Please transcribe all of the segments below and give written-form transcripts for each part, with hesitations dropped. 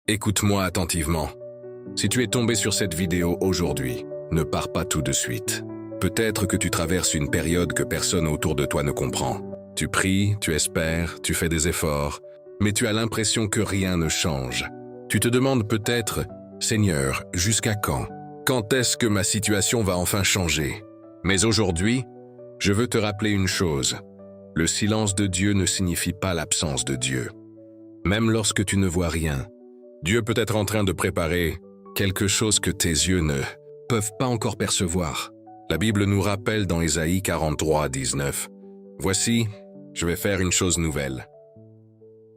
Écoute-moi attentivement. Si tu es tombé sur cette vidéo aujourd'hui, ne pars pas tout de suite. Peut-être que tu traverses une période que personne autour de toi ne comprend. Tu pries, tu espères, tu fais des efforts, mais tu as l'impression que rien ne change. Tu te demandes peut-être, « Seigneur, jusqu'à quand? Quand est-ce que ma situation va enfin changer ?» Mais aujourd'hui, je veux te rappeler une chose. Le silence de Dieu ne signifie pas l'absence de Dieu. Même lorsque tu ne vois rien, Dieu peut être en train de préparer quelque chose que tes yeux ne peuvent pas encore percevoir. La Bible nous rappelle dans Ésaïe 43, 19, « Voici, je vais faire une chose nouvelle. »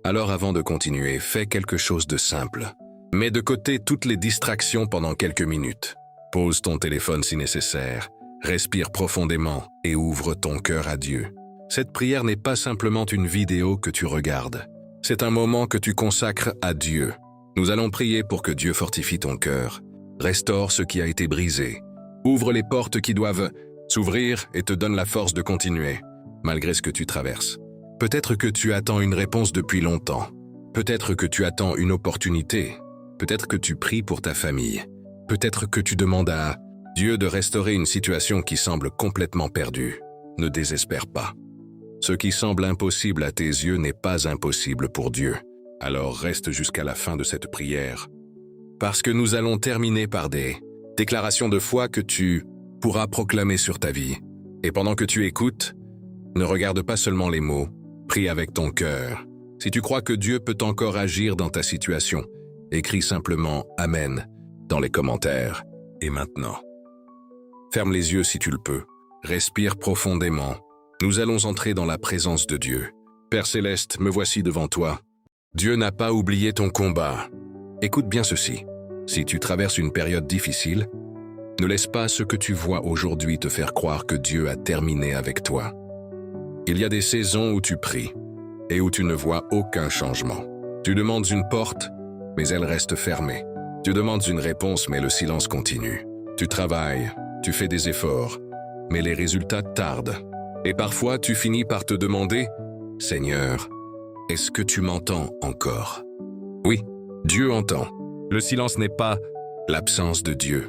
Alors avant de continuer, fais quelque chose de simple. Mets de côté toutes les distractions pendant quelques minutes. Pose ton téléphone si nécessaire. Respire profondément et ouvre ton cœur à Dieu. Cette prière n'est pas simplement une vidéo que tu regardes. C'est un moment que tu consacres à Dieu. Nous allons prier pour que Dieu fortifie ton cœur, restaure ce qui a été brisé, ouvre les portes qui doivent s'ouvrir et te donne la force de continuer, malgré ce que tu traverses. Peut-être que tu attends une réponse depuis longtemps. Peut-être que tu attends une opportunité. Peut-être que tu pries pour ta famille. Peut-être que tu demandes à Dieu de restaurer une situation qui semble complètement perdue. Ne désespère pas. Ce qui semble impossible à tes yeux n'est pas impossible pour Dieu. Alors reste jusqu'à la fin de cette prière. Parce que nous allons terminer par des déclarations de foi que tu pourras proclamer sur ta vie. Et pendant que tu écoutes, ne regarde pas seulement les mots, prie avec ton cœur. Si tu crois que Dieu peut encore agir dans ta situation, écris simplement « Amen » dans les commentaires. Et maintenant, ferme les yeux si tu le peux. Respire profondément. Nous allons entrer dans la présence de Dieu. Père Céleste, me voici devant toi. Dieu n'a pas oublié ton combat. Écoute bien ceci. Si tu traverses une période difficile, ne laisse pas ce que tu vois aujourd'hui te faire croire que Dieu a terminé avec toi. Il y a des saisons où tu pries et où tu ne vois aucun changement. Tu demandes une porte, mais elle reste fermée. Tu demandes une réponse, mais le silence continue. Tu travailles, tu fais des efforts, mais les résultats tardent. Et parfois, tu finis par te demander « Seigneur, est-ce que tu m'entends encore ?» Oui, Dieu entend. Le silence n'est pas l'absence de Dieu.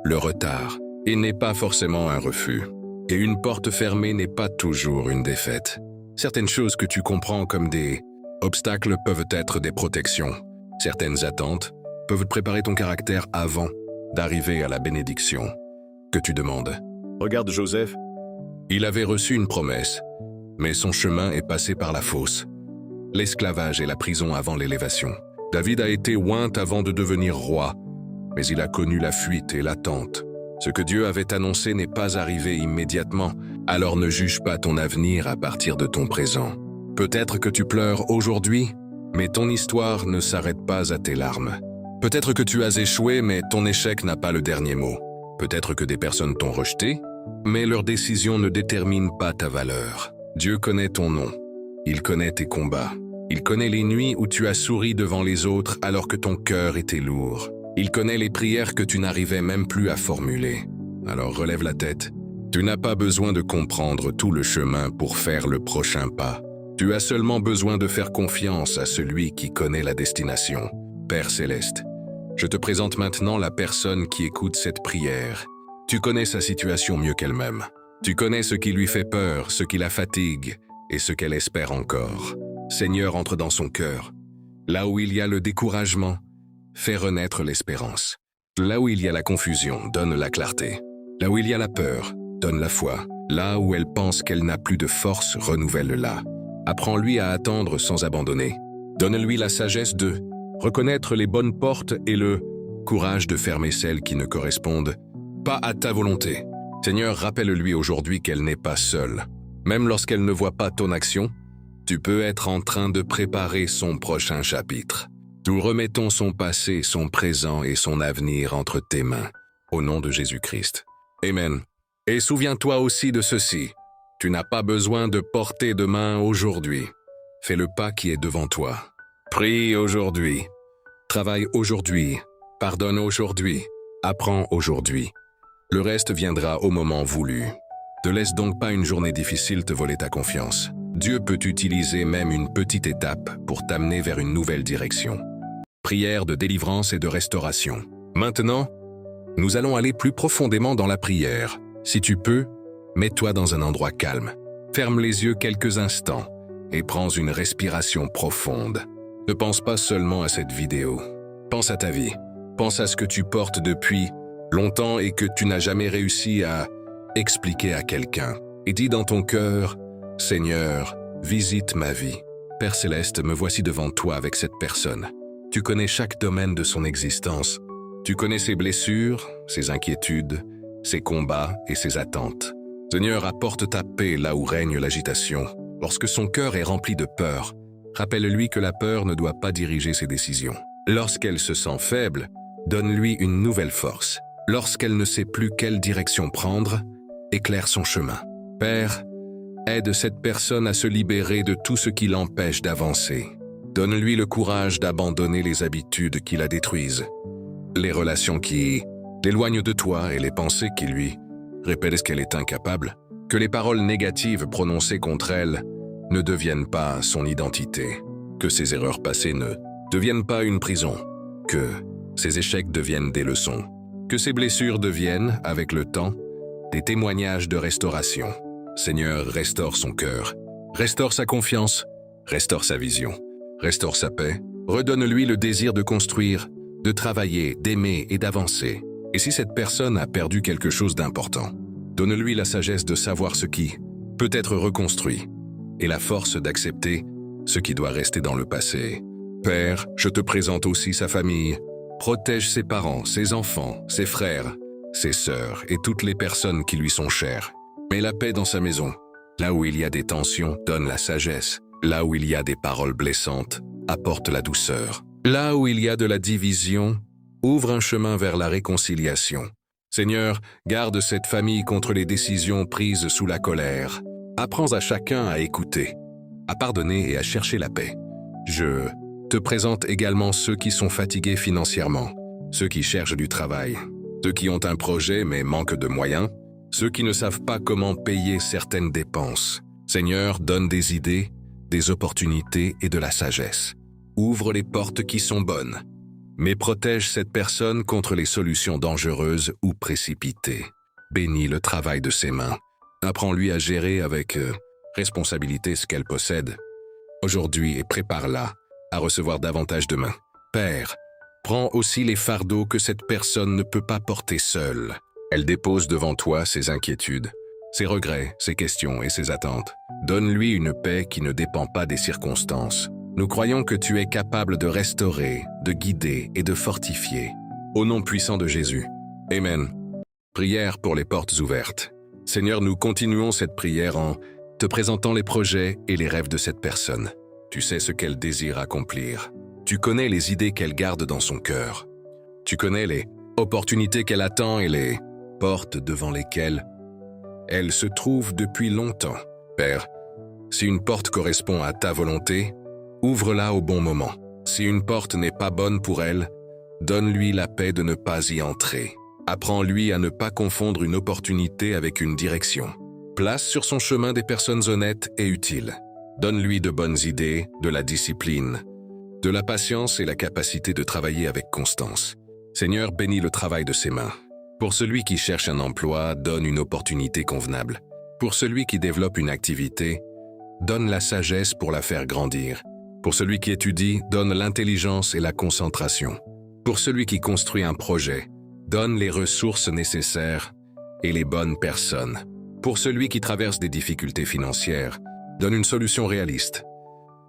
Le retard, et n'est pas forcément un refus. Et une porte fermée n'est pas toujours une défaite. Certaines choses que tu comprends comme des obstacles peuvent être des protections. Certaines attentes peuvent préparer ton caractère avant d'arriver à la bénédiction que tu demandes. Regarde Joseph. Il avait reçu une promesse, mais son chemin est passé par la fosse. L'esclavage et la prison avant l'élévation. David a été oint avant de devenir roi, mais il a connu la fuite et l'attente. Ce que Dieu avait annoncé n'est pas arrivé immédiatement, alors ne juge pas ton avenir à partir de ton présent. Peut-être que tu pleures aujourd'hui, mais ton histoire ne s'arrête pas à tes larmes. Peut-être que tu as échoué, mais ton échec n'a pas le dernier mot. Peut-être que des personnes t'ont rejeté, mais leur décision ne détermine pas ta valeur. Dieu connaît ton nom. Il connaît tes combats. Il connaît les nuits où tu as souri devant les autres alors que ton cœur était lourd. Il connaît les prières que tu n'arrivais même plus à formuler. Alors relève la tête. Tu n'as pas besoin de comprendre tout le chemin pour faire le prochain pas. Tu as seulement besoin de faire confiance à celui qui connaît la destination. Père Céleste, je te présente maintenant la personne qui écoute cette prière. Tu connais sa situation mieux qu'elle-même. Tu connais ce qui lui fait peur, ce qui la fatigue et ce qu'elle espère encore. Seigneur, entre dans son cœur. Là où il y a le découragement, fais renaître l'espérance. Là où il y a la confusion, donne la clarté. Là où il y a la peur, donne la foi. Là où elle pense qu'elle n'a plus de force, renouvelle-la. Apprends-lui à attendre sans abandonner. Donne-lui la sagesse de reconnaître les bonnes portes et le courage de fermer celles qui ne correspondent pas à ta volonté. Seigneur, rappelle-lui aujourd'hui qu'elle n'est pas seule. Même lorsqu'elle ne voit pas ton action, tu peux être en train de préparer son prochain chapitre. Nous remettons son passé, son présent et son avenir entre tes mains. Au nom de Jésus-Christ. Amen. Et souviens-toi aussi de ceci. Tu n'as pas besoin de porter de main aujourd'hui. Fais le pas qui est devant toi. Prie aujourd'hui. Travaille aujourd'hui. Pardonne aujourd'hui. Apprends aujourd'hui. Le reste viendra au moment voulu. Ne laisse donc pas une journée difficile te voler ta confiance. Dieu peut utiliser même une petite étape pour t'amener vers une nouvelle direction. prière de délivrance et de restauration. Maintenant, nous allons aller plus profondément dans la prière. Si tu peux, mets-toi dans un endroit calme. Ferme les yeux quelques instants et prends une respiration profonde. Ne pense pas seulement à cette vidéo. Pense à ta vie. Pense à ce que tu portes depuis longtemps et que tu n'as jamais réussi à expliquer à quelqu'un. Et dis dans ton cœur, « Seigneur, visite ma vie. Père Céleste, me voici devant toi avec cette personne. Tu connais chaque domaine de son existence. Tu connais ses blessures, ses inquiétudes, ses combats et ses attentes. Seigneur, apporte ta paix là où règne l'agitation. Lorsque son cœur est rempli de peur, rappelle-lui que la peur ne doit pas diriger ses décisions. Lorsqu'elle se sent faible, donne-lui une nouvelle force. Lorsqu'elle ne sait plus quelle direction prendre, éclaire son chemin. Père, aide cette personne à se libérer de tout ce qui l'empêche d'avancer. Donne-lui le courage d'abandonner les habitudes qui la détruisent, les relations qui l'éloignent de toi et les pensées qui lui répètent qu'elle est incapable. Que les paroles négatives prononcées contre elle ne deviennent pas son identité. Que ses erreurs passées ne deviennent pas une prison. Que ses échecs deviennent des leçons. Que ses blessures deviennent, avec le temps, des témoignages de restauration. Seigneur, restaure son cœur, restaure sa confiance, restaure sa vision, restaure sa paix, redonne-lui le désir de construire, de travailler, d'aimer et d'avancer. Et si cette personne a perdu quelque chose d'important, donne-lui la sagesse de savoir ce qui peut être reconstruit et la force d'accepter ce qui doit rester dans le passé. Père, je te présente aussi sa famille. Protège ses parents, ses enfants, ses frères, ses sœurs et toutes les personnes qui lui sont chères. Mets la paix dans sa maison. Là où il y a des tensions, donne la sagesse. Là où il y a des paroles blessantes, apporte la douceur. Là où il y a de la division, ouvre un chemin vers la réconciliation. Seigneur, garde cette famille contre les décisions prises sous la colère. Apprends à chacun à écouter, à pardonner et à chercher la paix. Je te présente également ceux qui sont fatigués financièrement, ceux qui cherchent du travail, ceux qui ont un projet mais manquent de moyens, ceux qui ne savent pas comment payer certaines dépenses. Seigneur, donne des idées, des opportunités et de la sagesse. Ouvre les portes qui sont bonnes, mais protège cette personne contre les solutions dangereuses ou précipitées. Bénis le travail de ses mains. Apprends-lui à gérer avec responsabilité ce qu'elle possède aujourd'hui et prépare-la à recevoir davantage demain. Père, prends aussi les fardeaux que cette personne ne peut pas porter seule. Elle dépose devant toi ses inquiétudes, ses regrets, ses questions et ses attentes. Donne-lui une paix qui ne dépend pas des circonstances. Nous croyons que tu es capable de restaurer, de guider et de fortifier. Au nom puissant de Jésus. Amen. Prière pour les portes ouvertes. Seigneur, nous continuons cette prière en te présentant les projets et les rêves de cette personne. Tu sais ce qu'elle désire accomplir. Tu connais les idées qu'elle garde dans son cœur. Tu connais les opportunités qu'elle attend et les portes devant lesquelles elle se trouve depuis longtemps. Père, si une porte correspond à ta volonté, ouvre-la au bon moment. Si une porte n'est pas bonne pour elle, donne-lui la paix de ne pas y entrer. Apprends-lui à ne pas confondre une opportunité avec une direction. Place sur son chemin des personnes honnêtes et utiles. Donne-lui de bonnes idées, de la discipline, de la patience et la capacité de travailler avec constance. Seigneur, bénis le travail de ses mains. Pour celui qui cherche un emploi, donne une opportunité convenable. Pour celui qui développe une activité, donne la sagesse pour la faire grandir. Pour celui qui étudie, donne l'intelligence et la concentration. Pour celui qui construit un projet, donne les ressources nécessaires et les bonnes personnes. Pour celui qui traverse des difficultés financières, donne une solution réaliste.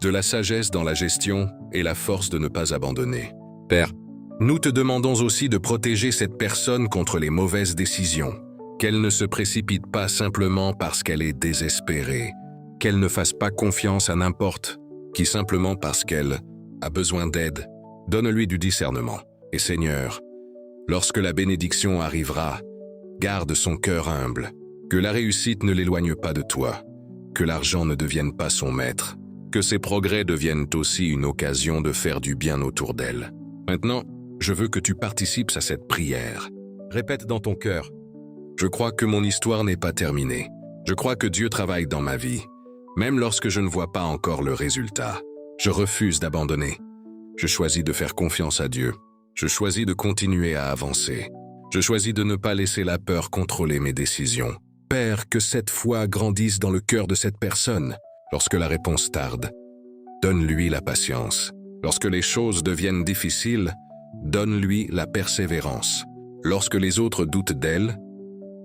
De la sagesse dans la gestion et la force de ne pas abandonner. Père, nous te demandons aussi de protéger cette personne contre les mauvaises décisions, qu'elle ne se précipite pas simplement parce qu'elle est désespérée, qu'elle ne fasse pas confiance à n'importe qui simplement parce qu'elle a besoin d'aide. Donne-lui du discernement. Et Seigneur, lorsque la bénédiction arrivera, garde son cœur humble, que la réussite ne l'éloigne pas de toi, que l'argent ne devienne pas son maître, que ses progrès deviennent aussi une occasion de faire du bien autour d'elle. Maintenant, je veux que tu participes à cette prière. Répète dans ton cœur, « Je crois que mon histoire n'est pas terminée. Je crois que Dieu travaille dans ma vie, même lorsque je ne vois pas encore le résultat. Je refuse d'abandonner. Je choisis de faire confiance à Dieu. Je choisis de continuer à avancer. Je choisis de ne pas laisser la peur contrôler mes décisions. Père, que cette foi grandisse dans le cœur de cette personne. Lorsque la réponse tarde, donne-lui la patience. Lorsque les choses deviennent difficiles, donne-lui la persévérance. Lorsque les autres doutent d'elle,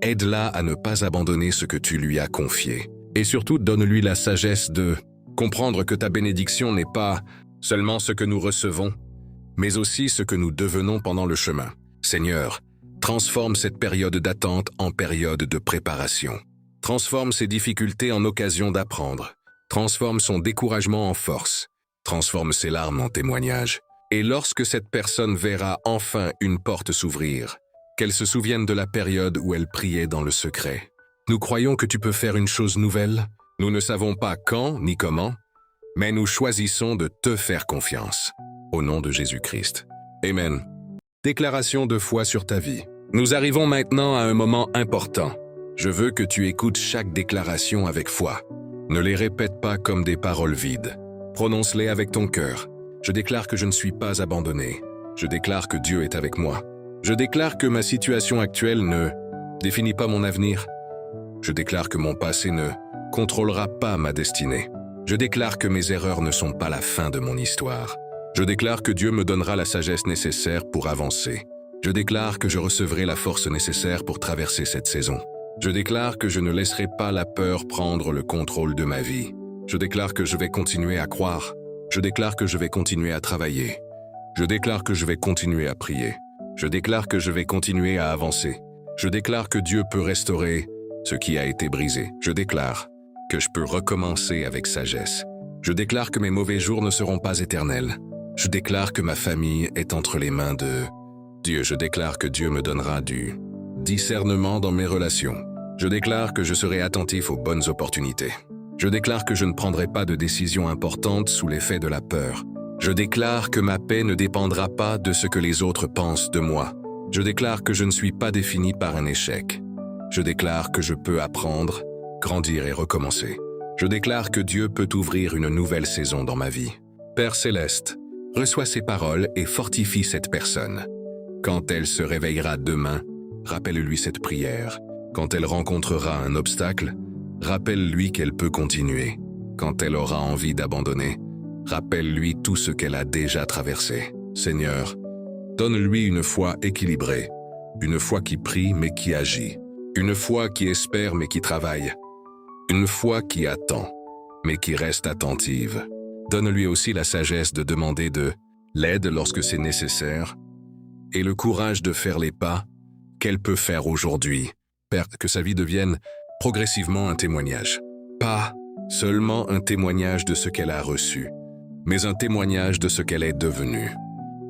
aide-la à ne pas abandonner ce que tu lui as confié. Et surtout, donne-lui la sagesse de comprendre que ta bénédiction n'est pas seulement ce que nous recevons, mais aussi ce que nous devenons pendant le chemin. Seigneur, transforme cette période d'attente en période de préparation. Transforme ses difficultés en occasion d'apprendre. Transforme son découragement en force. Transforme ses larmes en témoignages. Et lorsque cette personne verra enfin une porte s'ouvrir, qu'elle se souvienne de la période où elle priait dans le secret. Nous croyons que tu peux faire une chose nouvelle. Nous ne savons pas quand ni comment, mais nous choisissons de te faire confiance. Au nom de Jésus-Christ. Amen. Déclaration de foi sur ta vie. Nous arrivons maintenant à un moment important. Je veux que tu écoutes chaque déclaration avec foi. Ne les répète pas comme des paroles vides. Prononce-les avec ton cœur. Je déclare que je ne suis pas abandonné. Je déclare que Dieu est avec moi. Je déclare que ma situation actuelle ne définit pas mon avenir. Je déclare que mon passé ne contrôlera pas ma destinée. Je déclare que mes erreurs ne sont pas la fin de mon histoire. Je déclare que Dieu me donnera la sagesse nécessaire pour avancer. Je déclare que je recevrai la force nécessaire pour traverser cette saison. Je déclare que je ne laisserai pas la peur prendre le contrôle de ma vie. Je déclare que je vais continuer à croire. Je déclare que je vais continuer à travailler. Je déclare que je vais continuer à prier. Je déclare que je vais continuer à avancer. Je déclare que Dieu peut restaurer ce qui a été brisé. Je déclare que je peux recommencer avec sagesse. Je déclare que mes mauvais jours ne seront pas éternels. Je déclare que ma famille est entre les mains de Dieu. Je déclare que Dieu me donnera du discernement dans mes relations. Je déclare que je serai attentif aux bonnes opportunités. Je déclare que je ne prendrai pas de décisions importantes sous l'effet de la peur. Je déclare que ma paix ne dépendra pas de ce que les autres pensent de moi. Je déclare que je ne suis pas défini par un échec. Je déclare que je peux apprendre, grandir et recommencer. Je déclare que Dieu peut ouvrir une nouvelle saison dans ma vie. Père Céleste, reçois ces paroles et fortifie cette personne. Quand elle se réveillera demain, rappelle-lui cette prière. Quand elle rencontrera un obstacle, rappelle-lui qu'elle peut continuer. Quand elle aura envie d'abandonner, rappelle-lui tout ce qu'elle a déjà traversé. Seigneur, donne-lui une foi équilibrée, une foi qui prie mais qui agit, une foi qui espère mais qui travaille, une foi qui attend mais qui reste attentive. Donne-lui aussi la sagesse de demander de l'aide lorsque c'est nécessaire et le courage de faire les pas qu'elle peut faire aujourd'hui. Père, que sa vie devienne progressivement un témoignage. Pas seulement un témoignage de ce qu'elle a reçu, mais un témoignage de ce qu'elle est devenue.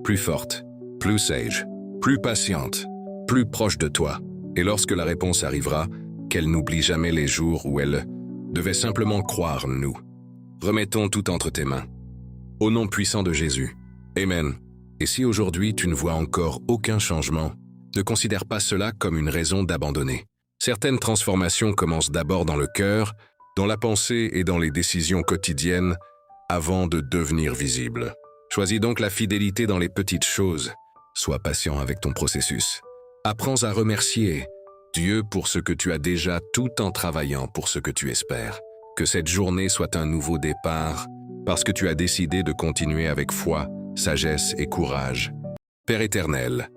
Plus forte, plus sage, plus patiente, plus proche de toi. Et lorsque la réponse arrivera, qu'elle n'oublie jamais les jours où elle devait simplement croire nous. Remettons tout entre tes mains. Au nom puissant de Jésus. Amen. Et si aujourd'hui tu ne vois encore aucun changement, ne considère pas cela comme une raison d'abandonner. Certaines transformations commencent d'abord dans le cœur, dans la pensée et dans les décisions quotidiennes, avant de devenir visibles. Choisis donc la fidélité dans les petites choses. Sois patient avec ton processus. Apprends à remercier Dieu pour ce que tu as déjà tout en travaillant pour ce que tu espères. Que cette journée soit un nouveau départ parce que tu as décidé de continuer avec foi, sagesse et courage. Père éternel,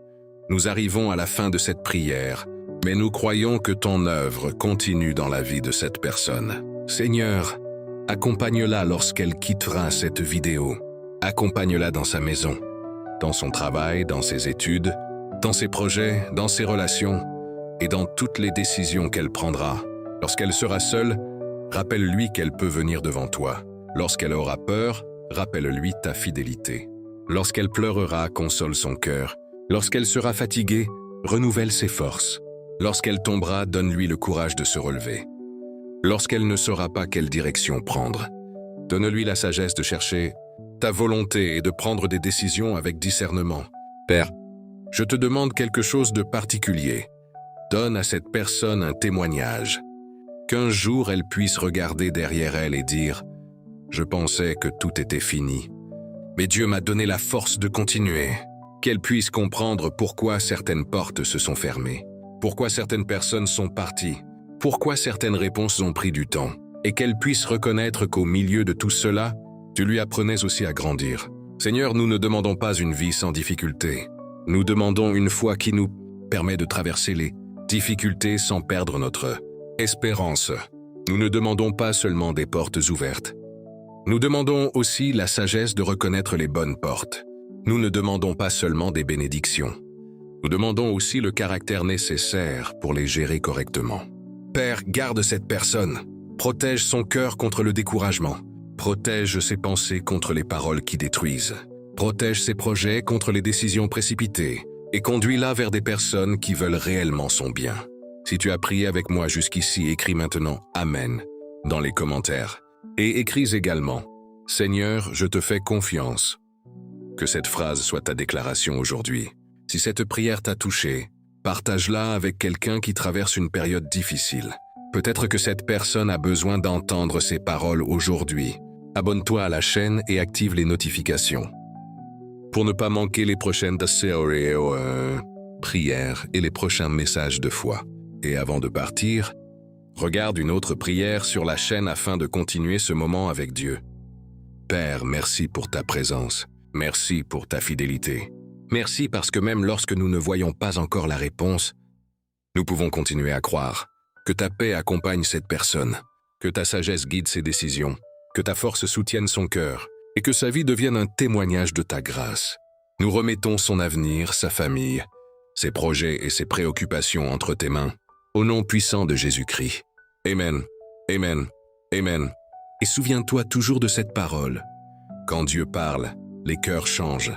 nous arrivons à la fin de cette prière, mais nous croyons que ton œuvre continue dans la vie de cette personne. Seigneur, accompagne-la lorsqu'elle quittera cette vidéo. Accompagne-la dans sa maison, dans son travail, dans ses études, dans ses projets, dans ses relations et dans toutes les décisions qu'elle prendra. Lorsqu'elle sera seule, rappelle-lui qu'elle peut venir devant toi. Lorsqu'elle aura peur, rappelle-lui ta fidélité. Lorsqu'elle pleurera, console son cœur. Lorsqu'elle sera fatiguée, renouvelle ses forces. Lorsqu'elle tombera, donne-lui le courage de se relever. Lorsqu'elle ne saura pas quelle direction prendre, donne-lui la sagesse de chercher ta volonté et de prendre des décisions avec discernement. Père, je te demande quelque chose de particulier. Donne à cette personne un témoignage. Qu'un jour elle puisse regarder derrière elle et dire « Je pensais que tout était fini, Mais Dieu m'a donné la force de continuer. Qu'elle puisse comprendre pourquoi certaines portes se sont fermées, pourquoi certaines personnes sont parties, pourquoi certaines réponses ont pris du temps, et qu'elle puisse reconnaître qu'au milieu de tout cela, tu lui apprenais aussi à grandir. Seigneur, nous ne demandons pas une vie sans difficulté. Nous demandons une foi qui nous permet de traverser les difficultés sans perdre notre espérance. Nous ne demandons pas seulement des portes ouvertes. Nous demandons aussi la sagesse de reconnaître les bonnes portes. Nous ne demandons pas seulement des bénédictions. Nous demandons aussi le caractère nécessaire pour les gérer correctement. Père, garde cette personne. Protège son cœur contre le découragement. Protège ses pensées contre les paroles qui détruisent. Protège ses projets contre les décisions précipitées. Et conduis-la vers des personnes qui veulent réellement son bien. Si tu as prié avec moi jusqu'ici, écris maintenant « Amen » dans les commentaires. Et écris également « Seigneur, je te fais confiance ». Que cette phrase soit ta déclaration aujourd'hui. Si cette prière t'a touché, partage-la avec quelqu'un qui traverse une période difficile. Peut-être que cette personne a besoin d'entendre ces paroles aujourd'hui. Abonne-toi à la chaîne et active les notifications pour ne pas manquer les prochaines prières et les prochains messages de foi. Et avant de partir, regarde une autre prière sur la chaîne afin de continuer ce moment avec Dieu. Père, merci pour ta présence. Merci pour ta fidélité. Merci parce que même lorsque nous ne voyons pas encore la réponse, nous pouvons continuer à croire. Que ta paix accompagne cette personne, que ta sagesse guide ses décisions, que ta force soutienne son cœur, et que sa vie devienne un témoignage de ta grâce. Nous remettons son avenir, sa famille, ses projets et ses préoccupations entre tes mains, au nom puissant de Jésus-Christ. Amen, Amen, Amen. Et souviens-toi toujours de cette parole. Quand Dieu parle, les cœurs changent.